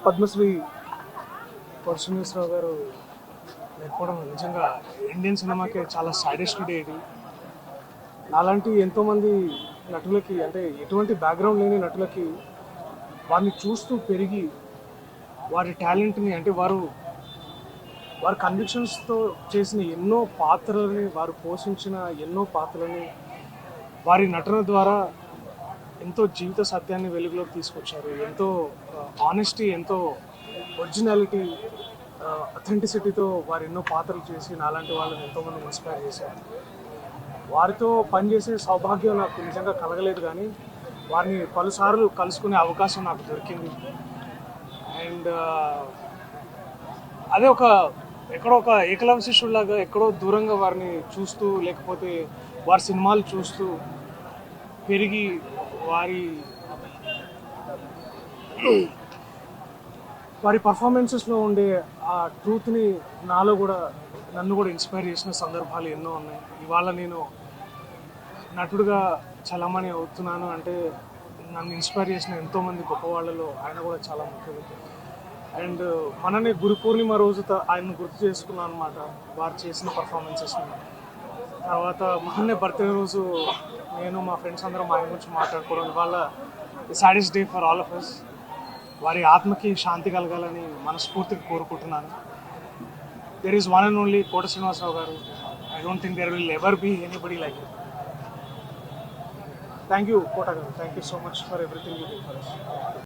పద్మశ్రీ శ్రీనివాసరావు గారు లేకపోవడం నిజంగా ఇండియన్ సినిమాకి చాలా సాడెస్ట్ డే ఇది. అలాంటి ఎంతోమంది నటులకి, అంటే ఎటువంటి బ్యాక్గ్రౌండ్ లేని నటులకి వారిని చూస్తూ పెరిగి వారి టాలెంట్ని, అంటే వారి కన్విక్షన్స్తో చేసిన ఎన్నో పాత్రలని, వారు పోషించిన ఎన్నో పాత్రలని వారి నటన ద్వారా ఎంతో జీవిత సత్యాన్ని వెలుగులోకి తీసుకొచ్చారు. ఎంతో ఆనెస్టీ, ఎంతో ఒరిజినాలిటీ, అథెంటిసిటీతో వారు ఎన్నో పాత్రలు చేసి నాలాంటి వాళ్ళని ఎంతోమంది ఇన్స్పైర్ చేశారు. వారితో పనిచేసే సౌభాగ్యం నాకు నిజంగా కలగలేదు, కానీ వారిని పలుసార్లు కలుసుకునే అవకాశం నాకు దొరికింది. అండ్ అదే ఎక్కడో ఒక ఏకలవ్య శిష్యుడిలాగా ఎక్కడో దూరంగా వారిని చూస్తూ, లేకపోతే వారి సినిమాలు చూస్తూ పెరిగి వారి పర్ఫార్మెన్సెస్లో ఉండే ఆ ట్రూత్ని నన్ను కూడా ఇన్స్పైర్ చేసిన సందర్భాలు ఎన్నో ఉన్నాయి. ఇవాళ నేను నటుడుగా చలామణి అవుతున్నాను అంటే నన్ను ఇన్స్పైర్ చేసిన ఎంతోమంది గొప్ప వాళ్ళలో ఆయన కూడా చాలా ముఖ్యులు. అండ్ మననే గురు పూర్ణిమ రోజు ఆయన్ని గుర్తు చేసుకున్నాను అనమాట, వారు చేసిన పర్ఫార్మెన్సెస్ని. తర్వాత మొన్నే బర్త్డే రోజు నేను మా ఫ్రెండ్స్ అందరం ఆయన గురించి మాట్లాడుకోవడం. ఇవాళ saddest day for all of us. వారి ఆత్మకి శాంతి కలగాలని మనస్ఫూర్తిగా కోరుకుంటున్నాను. There is one and only Kota Srinivasa Rao గారు. I don't think there will ever be anybody like it. Thank you Kota గారు. Thank you so much for everything you did for us.